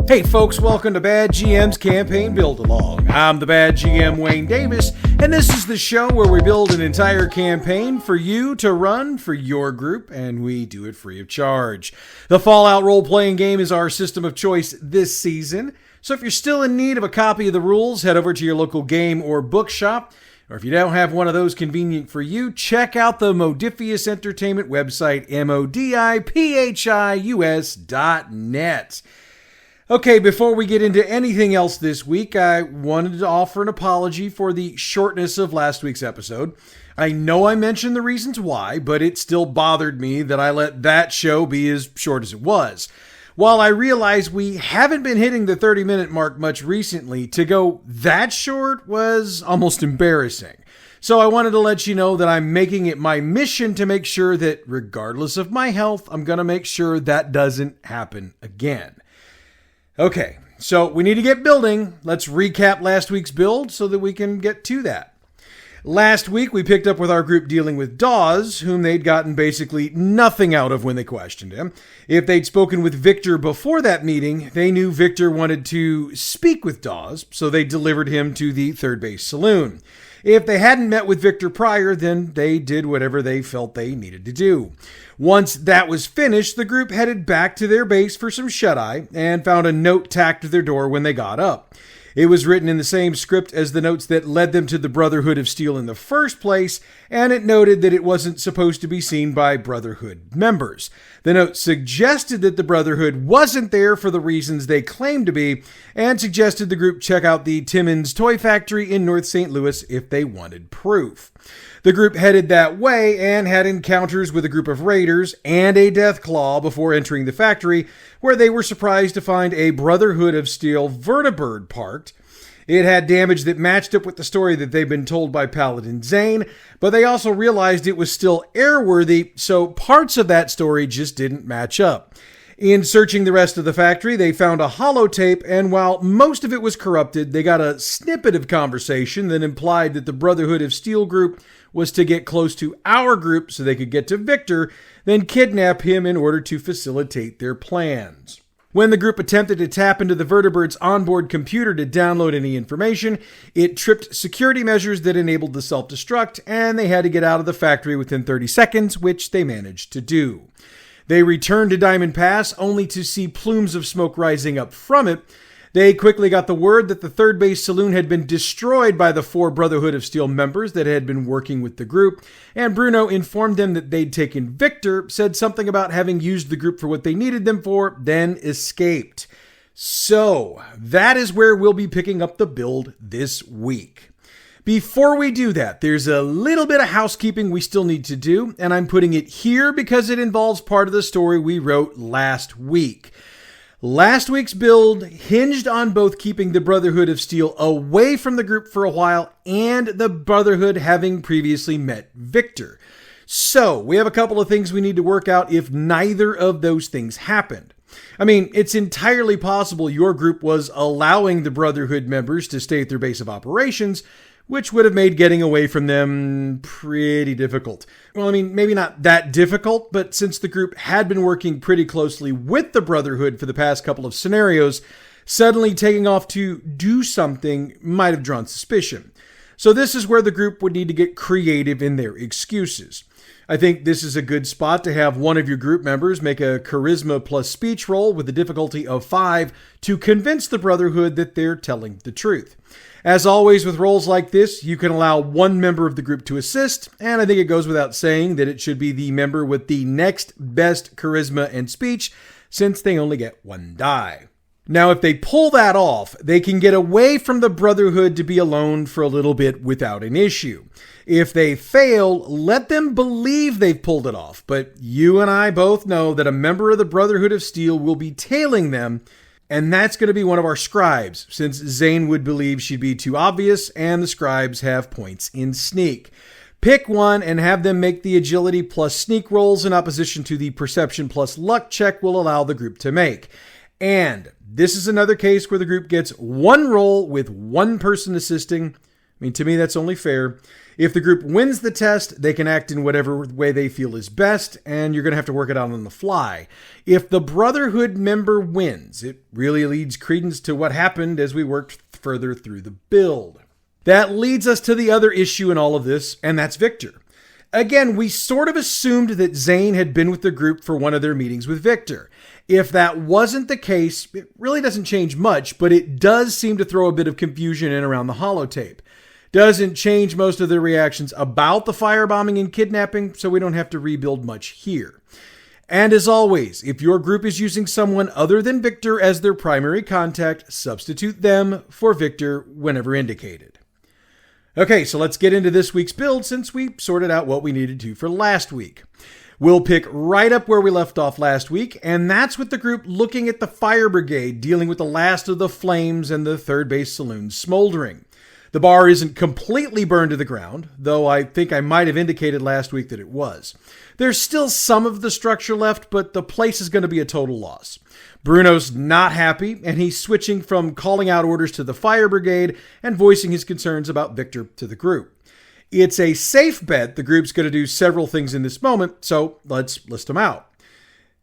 Hey folks, welcome to Bad GM's Campaign Build-Along. I'm the Bad GM Wayne Davis, and this is the show where we build an entire campaign for you to run for your group, and we do it free of charge. The Fallout role-playing game is our system of choice this season, so if you're still in need of a copy of the rules, head over to your local game or bookshop, or if you don't have one of those convenient for you, check out the Modifius Entertainment website, modipius.net. Okay, before we get into anything else this week, I wanted to offer an apology for the shortness of last week's episode. I know I mentioned the reasons why, but it still bothered me that I let that show be as short as it was. While I realize we haven't been hitting the 30-minute mark much recently, to go that short was almost embarrassing. So I wanted to let you know that I'm making it my mission to make sure that regardless of my health, I'm going to make sure that doesn't happen again. Okay, so we need to get building. Let's recap last week's build so that we can get to that. Last week, we picked up with our group dealing with Dawes, whom they'd gotten basically nothing out of when they questioned him. If they'd spoken with Viktor before that meeting, they knew Viktor wanted to speak with Dawes, so they delivered him to the Third Base Saloon. If they hadn't met with Viktor prior, then they did whatever they felt they needed to do. Once that was finished, the group headed back to their base for some shut-eye and found a note tacked to their door when they got up. It was written in the same script as the notes that led them to the Brotherhood of Steel in the first place, and it noted that it wasn't supposed to be seen by Brotherhood members. The note suggested that the Brotherhood wasn't there for the reasons they claimed to be, and suggested the group check out the Timmins Toy Factory in North St. Louis if they wanted proof. The group headed that way and had encounters with a group of raiders and a Deathclaw before entering the factory, where they were surprised to find a Brotherhood of Steel vertibird parked. It had damage that matched up with the story that they'd been told by Paladin Zane, but they also realized it was still airworthy, so parts of that story just didn't match up. In searching the rest of the factory, they found a holotape, and while most of it was corrupted, they got a snippet of conversation that implied that the Brotherhood of Steel group was to get close to our group so they could get to Viktor, then kidnap him in order to facilitate their plans. When the group attempted to tap into the vertibird's onboard computer to download any information, it tripped security measures that enabled the self-destruct, and they had to get out of the factory within 30 seconds, which they managed to do. They returned to Diamond Pass only to see plumes of smoke rising up from it. They quickly got the word that the Third Base Saloon had been destroyed by the 4 Brotherhood of Steel members that had been working with the group, and Bruno informed them that they'd taken Viktor, said something about having used the group for what they needed them for, then escaped. So, that is where we'll be picking up the build this week. Before we do that, there's a little bit of housekeeping we still need to do, and I'm putting it here because it involves part of the story we wrote last week. Last week's build hinged on both keeping the Brotherhood of Steel away from the group for a while and the Brotherhood having previously met Viktor. So, we have a couple of things we need to work out if neither of those things happened. I mean, it's entirely possible your group was allowing the Brotherhood members to stay at their base of operations, which would have made getting away from them pretty difficult. Well, I mean, maybe not that difficult, but since the group had been working pretty closely with the Brotherhood for the past couple of scenarios, suddenly taking off to do something might have drawn suspicion. So this is where the group would need to get creative in their excuses. I think this is a good spot to have one of your group members make a charisma plus speech roll with a difficulty of 5 to convince the Brotherhood that they're telling the truth. As always with roles like this, you can allow one member of the group to assist, and I think it goes without saying that it should be the member with the next best charisma and speech, since they only get 1 die. Now, if they pull that off, they can get away from the Brotherhood to be alone for a little bit without an issue. If they fail, let them believe they've pulled it off, but you and I both know that a member of the Brotherhood of Steel will be tailing them, and that's going to be one of our scribes, since Zane would believe she'd be too obvious, and the scribes have points in sneak. Pick one and have them make the agility plus sneak rolls in opposition to the perception plus luck check will allow the group to make. And this is another case where the group gets 1 roll with 1 person assisting, mean, to me, that's only fair. If the group wins the test, they can act in whatever way they feel is best, and you're going to have to work it out on the fly. If the Brotherhood member wins, it really leads credence to what happened as we worked further through the build. That leads us to the other issue in all of this, and that's Viktor. Again, we sort of assumed that Zane had been with the group for one of their meetings with Viktor. If that wasn't the case, it really doesn't change much, but it does seem to throw a bit of confusion in around the holotape. Doesn't change most of their reactions about the firebombing and kidnapping, so we don't have to rebuild much here. And as always, if your group is using someone other than Viktor as their primary contact, substitute them for Viktor whenever indicated. Okay, so let's get into this week's build since we sorted out what we needed to for last week. We'll pick right up where we left off last week, and that's with the group looking at the fire brigade dealing with the last of the flames and the Third Base Saloon smoldering. The bar isn't completely burned to the ground, though I think I might have indicated last week that it was. There's still some of the structure left, but the place is going to be a total loss. Bruno's not happy, and he's switching from calling out orders to the fire brigade and voicing his concerns about Viktor to the group. It's a safe bet the group's going to do several things in this moment, so let's list them out.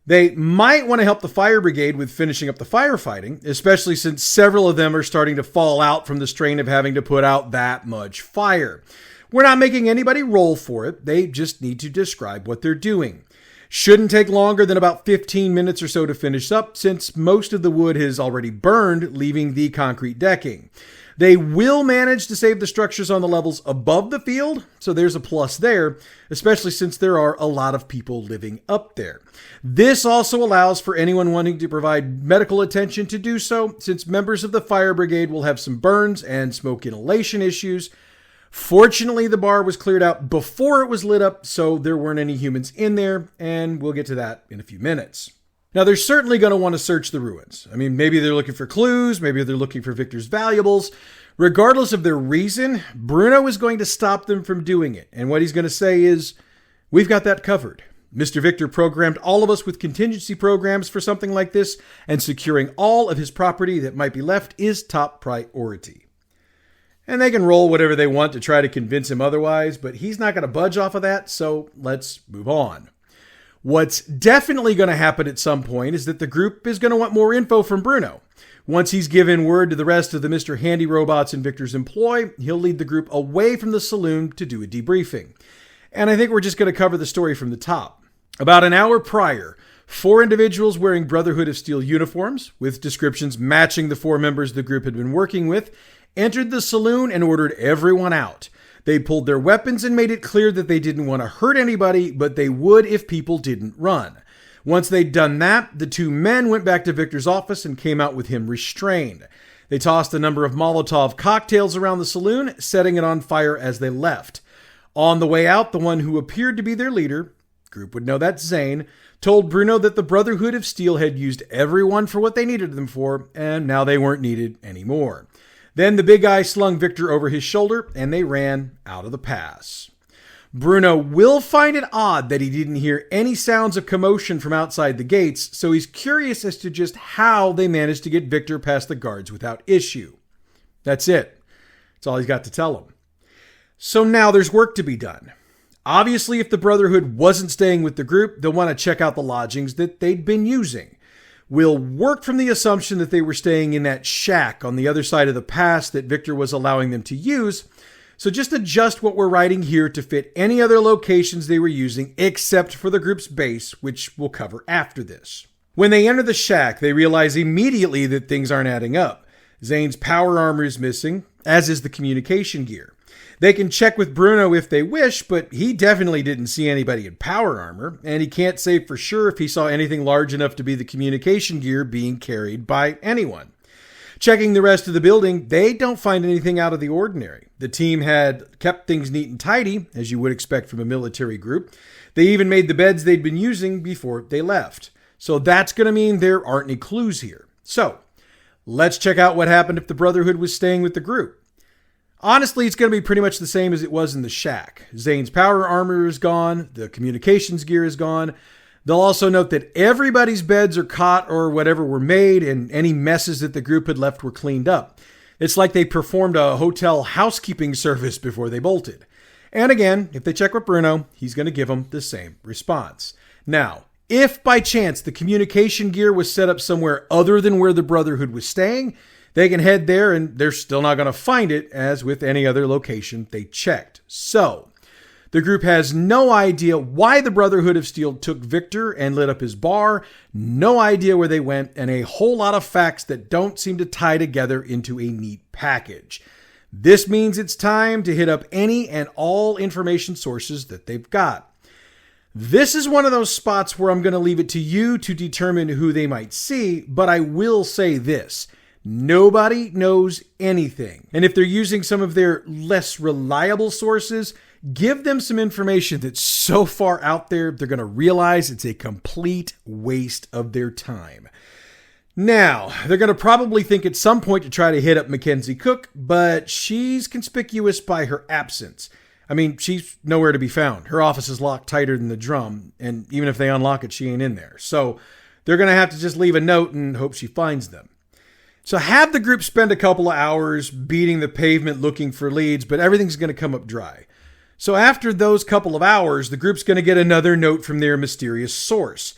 They might want to help the fire brigade with finishing up the firefighting, especially since several of them are starting to fall out from the strain of having to put out that much fire. We're not making anybody roll for it. They just need to describe what they're doing. Shouldn't take longer than about 15 minutes or so to finish up, since most of the wood has already burned, leaving the concrete decking. They will manage to save the structures on the levels above the field, so there's a plus there, especially since there are a lot of people living up there. This also allows for anyone wanting to provide medical attention to do so, since members of the fire brigade will have some burns and smoke inhalation issues. Fortunately, the bar was cleared out before it was lit up, so there weren't any humans in there, and we'll get to that in a few minutes. Now, they're certainly going to want to search the ruins. I mean, maybe they're looking for clues, maybe they're looking for Viktor's valuables. Regardless of their reason, Bruno is going to stop them from doing it. And what he's going to say is, we've got that covered. Mr. Viktor programmed all of us with contingency programs for something like this, and securing all of his property that might be left is top priority. And they can roll whatever they want to try to convince him otherwise, but he's not going to budge off of that, so let's move on. What's definitely going to happen at some point is that the group is going to want more info from Bruno. Once he's given word to the rest of the Mr. Handy robots in Viktor's employ, he'll lead the group away from the saloon to do a debriefing. And I think we're just going to cover the story from the top. About an hour prior, 4 individuals wearing Brotherhood of Steel uniforms, with descriptions matching the 4 members the group had been working with, entered the saloon and ordered everyone out. They pulled their weapons and made it clear that they didn't want to hurt anybody, but they would if people didn't run. Once they'd done that, the 2 men went back to Viktor's office and came out with him restrained. They tossed a number of Molotov cocktails around the saloon, setting it on fire as they left. On the way out, the one who appeared to be their leader, group would know that's Zane, told Bruno that the Brotherhood of Steel had used everyone for what they needed them for, and now they weren't needed anymore. Then the big guy slung Viktor over his shoulder, and they ran out of the pass. Bruno will find it odd that he didn't hear any sounds of commotion from outside the gates, so he's curious as to just how they managed to get Viktor past the guards without issue. That's it. That's all he's got to tell them. So now there's work to be done. Obviously, if the Brotherhood wasn't staying with the group, they'll want to check out the lodgings that they'd been using. We'll work from the assumption that they were staying in that shack on the other side of the pass that Viktor was allowing them to use, so just adjust what we're writing here to fit any other locations they were using except for the group's base, which we'll cover after this. When they enter the shack, they realize immediately that things aren't adding up. Zane's power armor is missing, as is the communication gear. They can check with Bruno if they wish, but he definitely didn't see anybody in power armor, and he can't say for sure if he saw anything large enough to be the communication gear being carried by anyone. Checking the rest of the building, they don't find anything out of the ordinary. The team had kept things neat and tidy, as you would expect from a military group. They even made the beds they'd been using before they left. So that's going to mean there aren't any clues here. So, let's check out what happened if the Brotherhood was staying with the group. Honestly, it's going to be pretty much the same as it was in the shack. Zane's power armor is gone. The communications gear is gone. They'll also note that everybody's beds or cot or whatever were made, and any messes that the group had left were cleaned up. It's like they performed a hotel housekeeping service before they bolted. And again, if they check with Bruno, he's going to give them the same response. Now, if by chance the communication gear was set up somewhere other than where the Brotherhood was staying, they can head there and they're still not going to find it, as with any other location they checked. So, the group has no idea why the Brotherhood of Steel took Viktor and lit up his bar, no idea where they went, and a whole lot of facts that don't seem to tie together into a neat package. This means it's time to hit up any and all information sources that they've got. This is one of those spots where I'm going to leave it to you to determine who they might see, but I will say this. Nobody knows anything. And if they're using some of their less reliable sources, give them some information that's so far out there, they're going to realize it's a complete waste of their time. Now, they're going to probably think at some point to try to hit up Mackenzie Cook, but she's conspicuous by her absence. I mean, she's nowhere to be found. Her office is locked tighter than the drum, and even if they unlock it, she ain't in there. So they're going to have to just leave a note and hope she finds them. So have the group spend a couple of hours beating the pavement looking for leads, but everything's going to come up dry. So after those couple of hours, the group's going to get another note from their mysterious source.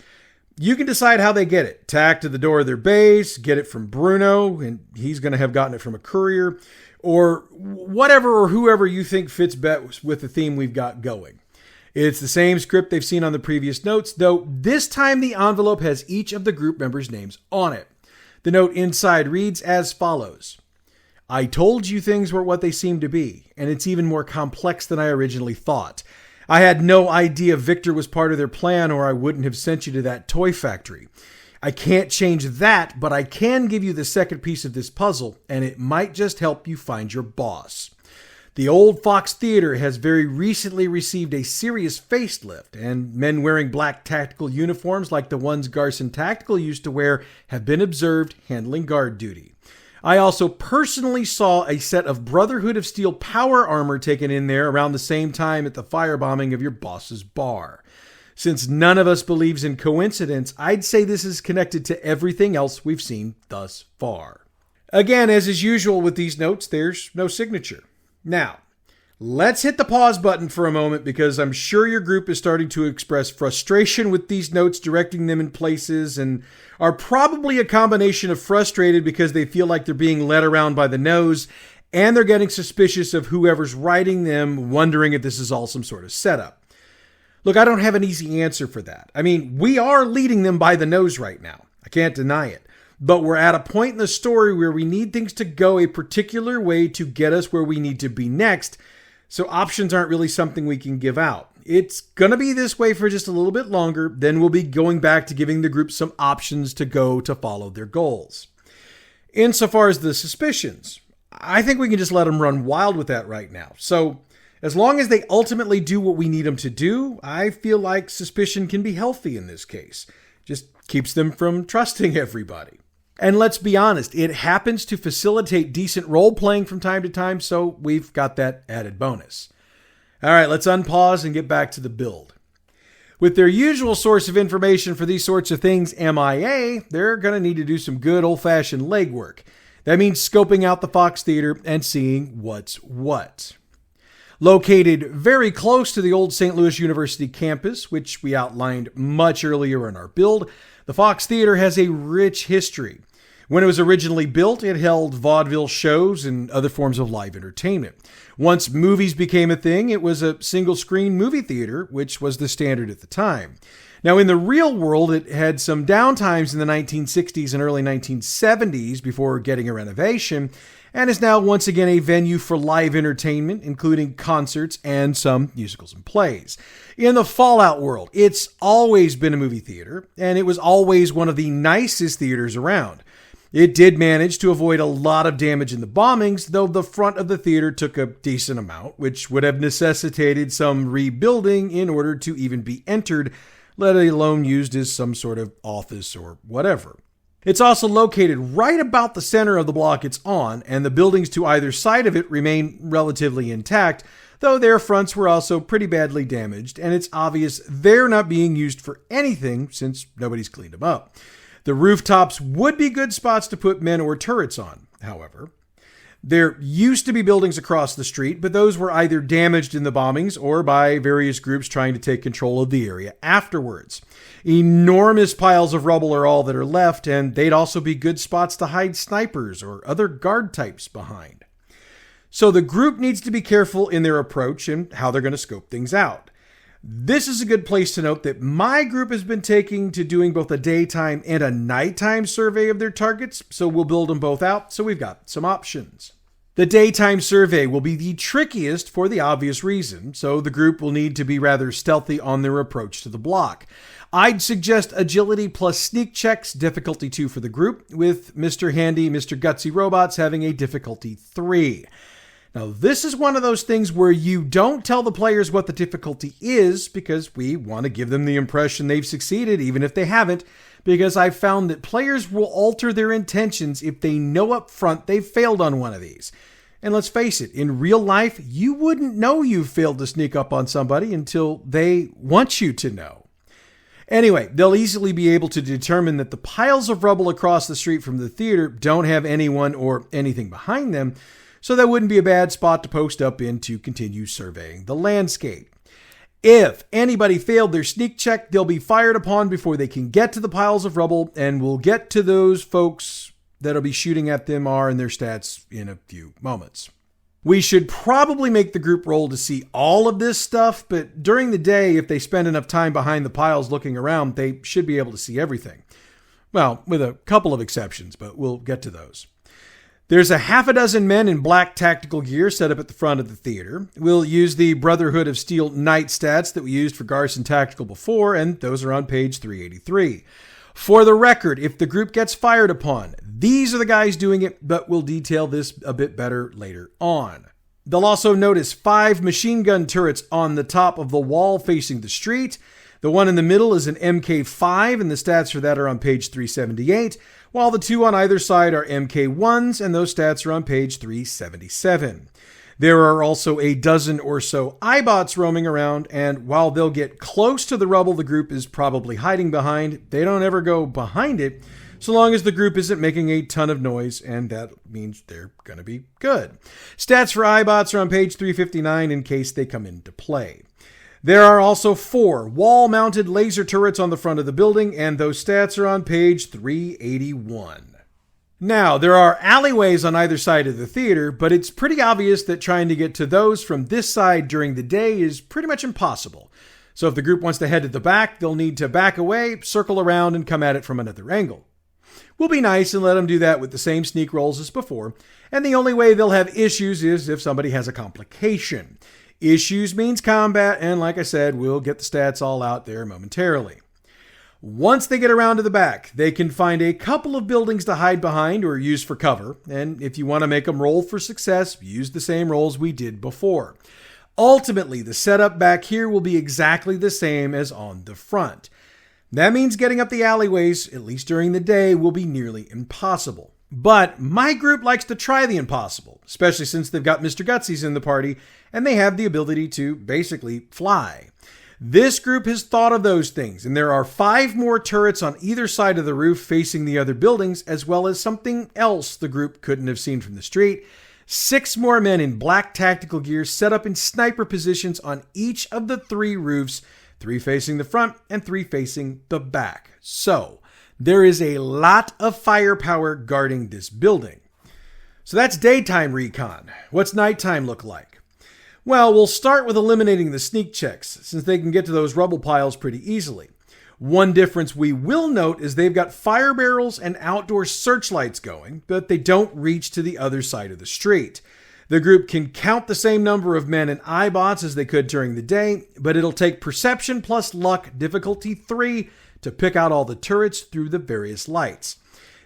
You can decide how they get it. Tack to the door of their base, get it from Bruno, and he's going to have gotten it from a courier, or whatever or whoever you think fits best with the theme we've got going. It's the same script they've seen on the previous notes, though this time the envelope has each of the group members' names on it. The note inside reads as follows. I told you things were what they seem to be, and it's even more complex than I originally thought. I had no idea Viktor was part of their plan, or I wouldn't have sent you to that toy factory. I can't change that, but I can give you the second piece of this puzzle, and it might just help you find your boss. The old Fox Theater has very recently received a serious facelift, and men wearing black tactical uniforms like the ones Garson Tactical used to wear have been observed handling guard duty. I also personally saw a set of Brotherhood of Steel power armor taken in there around the same time at the firebombing of your boss's bar. Since none of us believes in coincidence, I'd say this is connected to everything else we've seen thus far. Again, as is usual with these notes, there's no signature. Now, let's hit the pause button for a moment because I'm sure your group is starting to express frustration with these notes directing them in places and are probably a combination of frustrated because they feel like they're being led around by the nose and they're getting suspicious of whoever's writing them, wondering if this is all some sort of setup. Look, I don't have an easy answer for that. I mean, we are leading them by the nose right now. I can't deny it. But we're at a point in the story where we need things to go a particular way to get us where we need to be next. So options aren't really something we can give out. It's going to be this way for just a little bit longer. Then we'll be going back to giving the group some options to go to follow their goals. Insofar as the suspicions, I think we can just let them run wild with that right now. So as long as they ultimately do what we need them to do, I feel like suspicion can be healthy in this case. Just keeps them from trusting everybody. And let's be honest, it happens to facilitate decent role-playing from time to time, so we've got that added bonus. All right, let's unpause and get back to the build. With their usual source of information for these sorts of things MIA, they're going to need to do some good old-fashioned legwork. That means scoping out the Fox Theater and seeing what's what. Located very close to the old St. Louis University campus, which we outlined much earlier in our build, the Fox Theater has a rich history. When it was originally built, it held vaudeville shows and other forms of live entertainment. Once movies became a thing, it was a single-screen movie theater, which was the standard at the time. Now, in the real world, it had some downtimes in the 1960s and early 1970s before getting a renovation, and is now once again a venue for live entertainment, including concerts and some musicals and plays. In the Fallout world, it's always been a movie theater, and it was always one of the nicest theaters around. It did manage to avoid a lot of damage in the bombings, though the front of the theater took a decent amount, which would have necessitated some rebuilding in order to even be entered, let alone used as some sort of office or whatever. It's also located right about the center of the block it's on, and the buildings to either side of it remain relatively intact, though their fronts were also pretty badly damaged, and it's obvious they're not being used for anything since nobody's cleaned them up. The rooftops would be good spots to put men or turrets on, however. There used to be buildings across the street, but those were either damaged in the bombings or by various groups trying to take control of the area afterwards. Enormous piles of rubble are all that are left, and they'd also be good spots to hide snipers or other guard types behind. So the group needs to be careful in their approach and how they're going to scope things out. This is a good place to note that my group has been taking to doing both a daytime and a nighttime survey of their targets, so we'll build them both out so we've got some options. The daytime survey will be the trickiest for the obvious reason, so the group will need to be rather stealthy on their approach to the block. I'd suggest agility plus sneak checks, difficulty 2 for the group, with Mr. Handy, Mr. Gutsy Robots having a difficulty 3. Now, this is one of those things where you don't tell the players what the difficulty is because we want to give them the impression they've succeeded even if they haven't, because I've found that players will alter their intentions if they know up front they've failed on one of these. And let's face it, in real life, you wouldn't know you've failed to sneak up on somebody until they want you to know. Anyway, they'll easily be able to determine that the piles of rubble across the street from the theater don't have anyone or anything behind them, so that wouldn't be a bad spot to post up in to continue surveying the landscape. If anybody failed their sneak check, they'll be fired upon before they can get to the piles of rubble, and we'll get to those folks that'll be shooting at them and their stats in a few moments. We should probably make the group roll to see all of this stuff, but during the day, if they spend enough time behind the piles looking around, they should be able to see everything. Well, with a couple of exceptions, but we'll get to those. There's a half a dozen men in black tactical gear set up at the front of the theater. We'll use the Brotherhood of Steel night stats that we used for Garrison Tactical before, and those are on page 383. For the record, if the group gets fired upon, these are the guys doing it, but we'll detail this a bit better later on. They'll also notice 5 machine gun turrets on the top of the wall facing the street. The one in the middle is an MK5, and the stats for that are on page 378, while the 2 on either side are MK1s, and those stats are on page 377. There are also a dozen or so iBots roaming around, and while they'll get close to the rubble the group is probably hiding behind, they don't ever go behind it, so long as the group isn't making a ton of noise, and that means they're going to be good. Stats for iBots are on page 359 in case they come into play. There are also 4 wall-mounted laser turrets on the front of the building, and those stats are on page 381. Now, there are alleyways on either side of the theater, but it's pretty obvious that trying to get to those from this side during the day is pretty much impossible. So if the group wants to head to the back, they'll need to back away, circle around, and come at it from another angle. We'll be nice and let them do that with the same sneak rolls as before, and the only way they'll have issues is if somebody has a complication. Issues means combat, and like I said, we'll get the stats all out there momentarily. Once they get around to the back, they can find a couple of buildings to hide behind or use for cover, and if you want to make them roll for success, use the same rolls we did before. Ultimately, the setup back here will be exactly the same as on the front. That means getting up the alleyways, at least during the day, will be nearly impossible. But my group likes to try the impossible, especially since they've got Mr. Gutsy's in the party, and they have the ability to basically fly. This group has thought of those things, and there are 5 more turrets on either side of the roof facing the other buildings, as well as something else the group couldn't have seen from the street. 6 more men in black tactical gear set up in sniper positions on each of the 3 roofs, 3 facing the front and 3 facing the back. So, there is a lot of firepower guarding this building. So that's daytime recon. What's nighttime look like? Well, we'll start with eliminating the sneak checks, since they can get to those rubble piles pretty easily. One difference we will note is they've got fire barrels and outdoor searchlights going, but they don't reach to the other side of the street. The group can count the same number of men and iBots as they could during the day, but it'll take perception plus luck, difficulty 3, to pick out all the turrets through the various lights.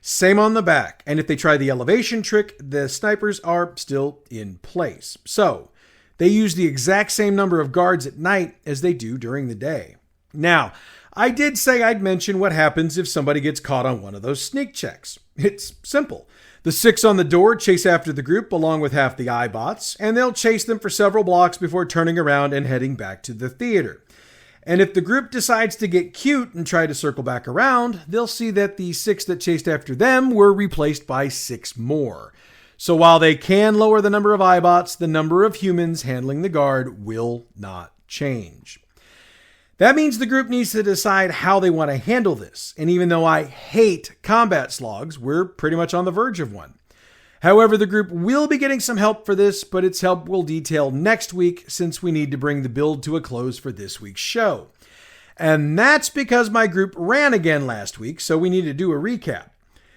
Same on the back, and if they try the elevation trick, the snipers are still in place. So, they use the exact same number of guards at night as they do during the day. Now, I did say I'd mention what happens if somebody gets caught on one of those sneak checks. It's simple. The 6 on the door chase after the group along with half the iBots, and they'll chase them for several blocks before turning around and heading back to the theater. And if the group decides to get cute and try to circle back around, they'll see that the 6 that chased after them were replaced by 6 more. So while they can lower the number of iBots, the number of humans handling the guard will not change. That means the group needs to decide how they want to handle this. And even though I hate combat slogs, we're pretty much on the verge of one. However, the group will be getting some help for this, but its help we'll detail next week since we need to bring the build to a close for this week's show. And that's because my group ran again last week, so we need to do a recap.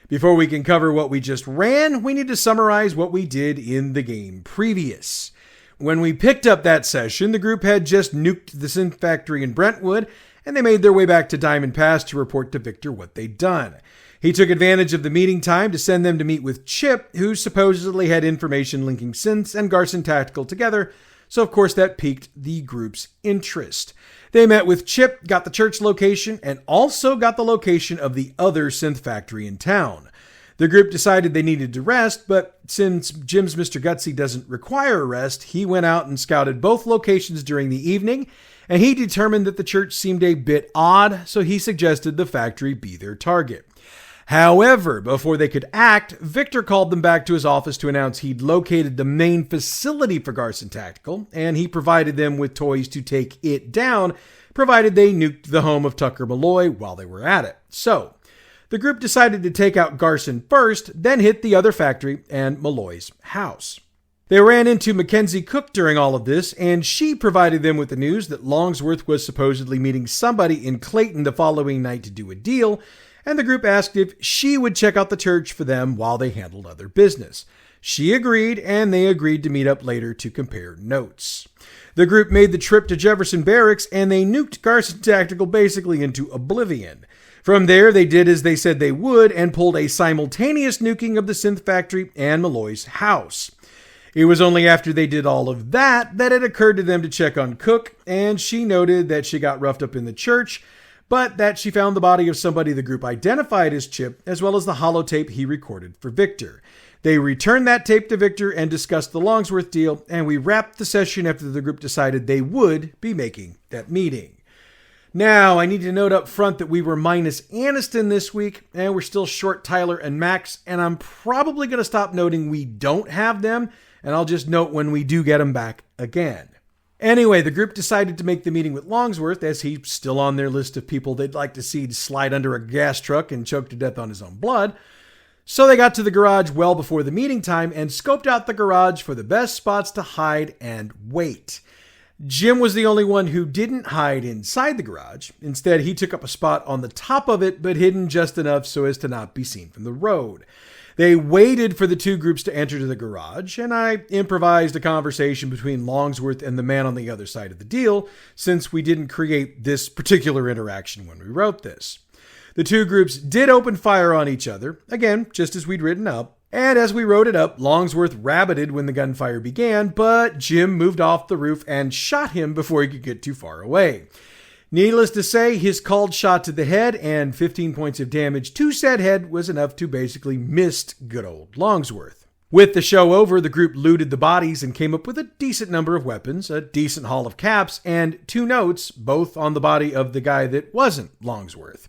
Before we can cover what we just ran, we need to summarize what we did in the game previous. When we picked up that session, the group had just nuked the synth factory in Brentwood, and they made their way back to Diamond Pass to report to Viktor what they'd done. He took advantage of the meeting time to send them to meet with Chip, who supposedly had information linking synths and Garson Tactical together, so of course that piqued the group's interest. They met with Chip, got the church location, and also got the location of the other synth factory in town. The group decided they needed to rest, but since Jim's Mr. Gutsy doesn't require a rest, he went out and scouted both locations during the evening, and he determined that the church seemed a bit odd, so he suggested the factory be their target. However, before they could act, Viktor called them back to his office to announce he'd located the main facility for Garson Tactical, and he provided them with toys to take it down, provided they nuked the home of Tucker Malloy while they were at it. So, the group decided to take out Garson first, then hit the other factory and Malloy's house. They ran into Mackenzie Cook during all of this, and she provided them with the news that Longsworth was supposedly meeting somebody in Clayton the following night to do a deal, and the group asked if she would check out the church for them while they handled other business. She agreed, and they agreed to meet up later to compare notes. The group made the trip to Jefferson Barracks, and they nuked Garson Tactical basically into oblivion. From there, they did as they said they would, and pulled a simultaneous nuking of the synth factory and Malloy's house. It was only after they did all of that that it occurred to them to check on Cook, and she noted that she got roughed up in the church, but that she found the body of somebody the group identified as Chip, as well as the holotape he recorded for Viktor. They returned that tape to Viktor and discussed the Longsworth deal, and we wrapped the session after the group decided they would be making that meeting. Now, I need to note up front that we were minus Aniston this week, and we're still short Tyler and Max, and I'm probably going to stop noting we don't have them, and I'll just note when we do get them back again. Anyway, the group decided to make the meeting with Longsworth, as he's still on their list of people they'd like to see slide under a gas truck and choke to death on his own blood. So they got to the garage well before the meeting time and scoped out the garage for the best spots to hide and wait. Jim was the only one who didn't hide inside the garage. Instead, he took up a spot on the top of it, but hidden just enough so as to not be seen from the road. They waited for the two groups to enter to the garage, and I improvised a conversation between Longsworth and the man on the other side of the deal, since we didn't create this particular interaction when we wrote this. The two groups did open fire on each other, again, just as we'd written up, and as we wrote it up, Longsworth rabbited when the gunfire began, but Jim moved off the roof and shot him before he could get too far away. Needless to say, his called shot to the head and 15 points of damage to said head was enough to basically mist good old Longsworth. With the show over, the group looted the bodies and came up with a decent number of weapons, a decent haul of caps, and 2 notes, both on the body of the guy that wasn't Longsworth.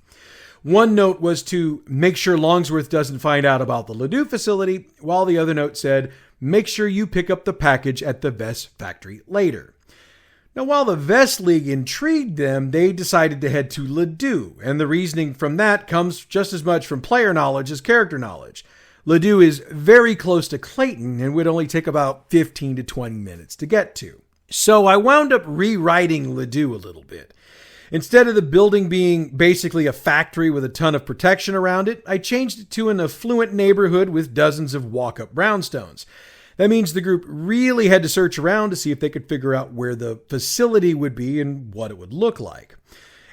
One note was to make sure Longsworth doesn't find out about the Ladue facility, while the other note said, make sure you pick up the package at the Vest factory later. Now, while the Vest League intrigued them, they decided to head to Ladue, and the reasoning from that comes just as much from player knowledge as character knowledge. Ladue is very close to Clayton and would only take about 15 to 20 minutes to get to. So I wound up rewriting Ladue a little bit. Instead of the building being basically a factory with a ton of protection around it, I changed it to an affluent neighborhood with dozens of walk-up brownstones. That means the group really had to search around to see if they could figure out where the facility would be and what it would look like.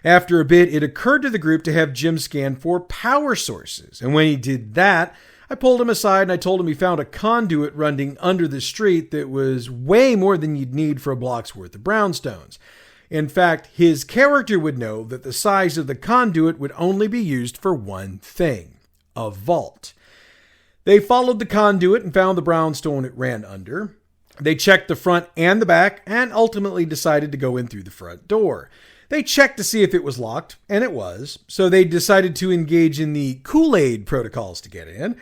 After a bit, it occurred to the group to have Jim scan for power sources, and when he did that, I pulled him aside and I told him he found a conduit running under the street that was way more than you'd need for a block's worth of brownstones. In fact, his character would know that the size of the conduit would only be used for one thing: a vault. They followed the conduit and found the brownstone it ran under. They checked the front and the back and ultimately decided to go in through the front door. They checked to see if it was locked, and it was, so they decided to engage in the Kool-Aid protocols to get in.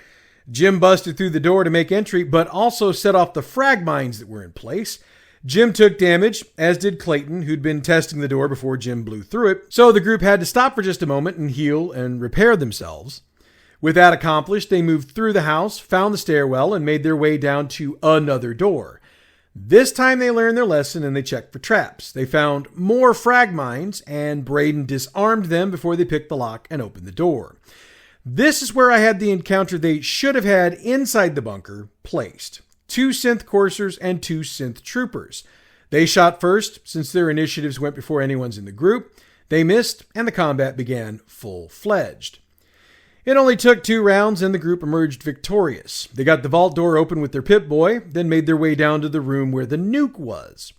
Jim busted through the door to make entry, but also set off the frag mines that were in place. Jim took damage, as did Clayton, who'd been testing the door before Jim blew through it, so the group had to stop for just a moment and heal and repair themselves. With that accomplished, they moved through the house, found the stairwell, and made their way down to another door. This time they learned their lesson and they checked for traps. They found more frag mines, and Braden disarmed them before they picked the lock and opened the door. This is where I had the encounter they should have had inside the bunker placed. 2 synth coursers and 2 synth troopers. They shot first, since their initiatives went before anyone's in the group. They missed, and the combat began full-fledged. It only took 2 rounds, and the group emerged victorious. They got the vault door open with their Pip-Boy, then made their way down to the room where the nuke was.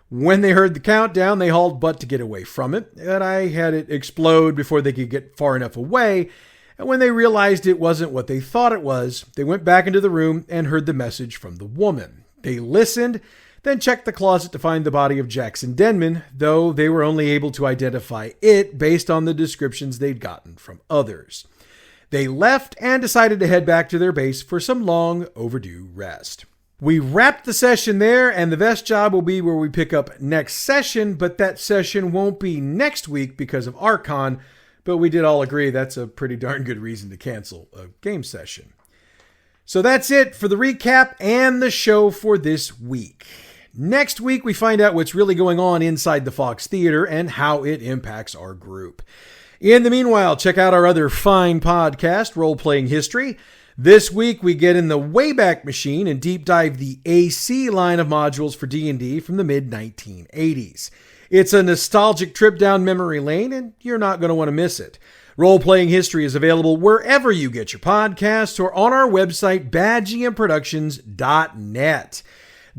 When they heard the countdown, they hauled butt to get away from it, and I had it explode before they could get far enough away. And when they realized it wasn't what they thought it was, they went back into the room and heard the message from the woman. They listened, then checked the closet to find the body of Jackson Denman, though they were only able to identify it based on the descriptions they'd gotten from others. They left and decided to head back to their base for some long overdue rest. We wrapped the session there, and the best job will be where we pick up next session, but that session won't be next week because of Archon. But we did all agree that's a pretty darn good reason to cancel a game session. So that's it for the recap and the show for this week. Next week, we find out what's really going on inside the Fox Theater and how it impacts our group. In the meanwhile, check out our other fine podcast, Role Playing History. This week, we get in the Wayback Machine and deep dive the AC line of modules for D&D from the mid-1980s. It's a nostalgic trip down memory lane, and you're not going to want to miss it. Role-Playing History is available wherever you get your podcasts or on our website, badgmproductions.net.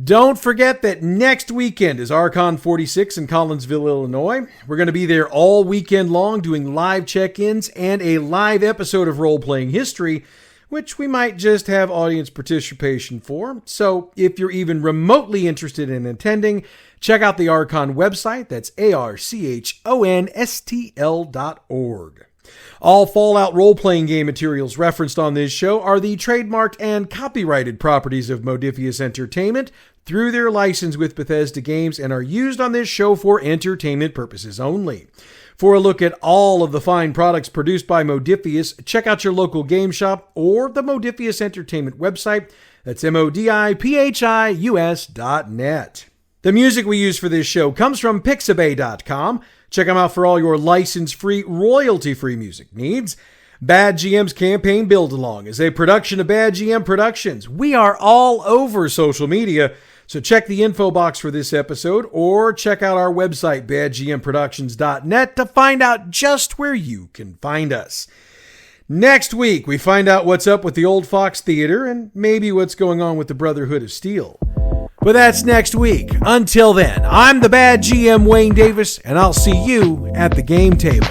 Don't forget that next weekend is Archon 46 in Collinsville, Illinois. We're going to be there all weekend long doing live check-ins and a live episode of Role-Playing History, which we might just have audience participation for. So if you're even remotely interested in attending, check out the Archon website. That's archonstl.org. All Fallout role-playing game materials referenced on this show are the trademarked and copyrighted properties of Modiphius Entertainment through their license with Bethesda Games and are used on this show for entertainment purposes only. For a look at all of the fine products produced by Modiphius, check out your local game shop or the Modiphius Entertainment website. That's modiphius.net. The music we use for this show comes from Pixabay.com. Check them out for all your license-free, royalty-free music needs. Bad GM's Campaign Build-Along is a production of Bad GM Productions. We are all over social media, so check the info box for this episode or check out our website, badgmproductions.net, to find out just where you can find us. Next week, we find out what's up with the Old Fox Theater and maybe what's going on with the Brotherhood of Steel. But that's next week. Until then, I'm the Bad GM Wayne Davis, and I'll see you at the game table.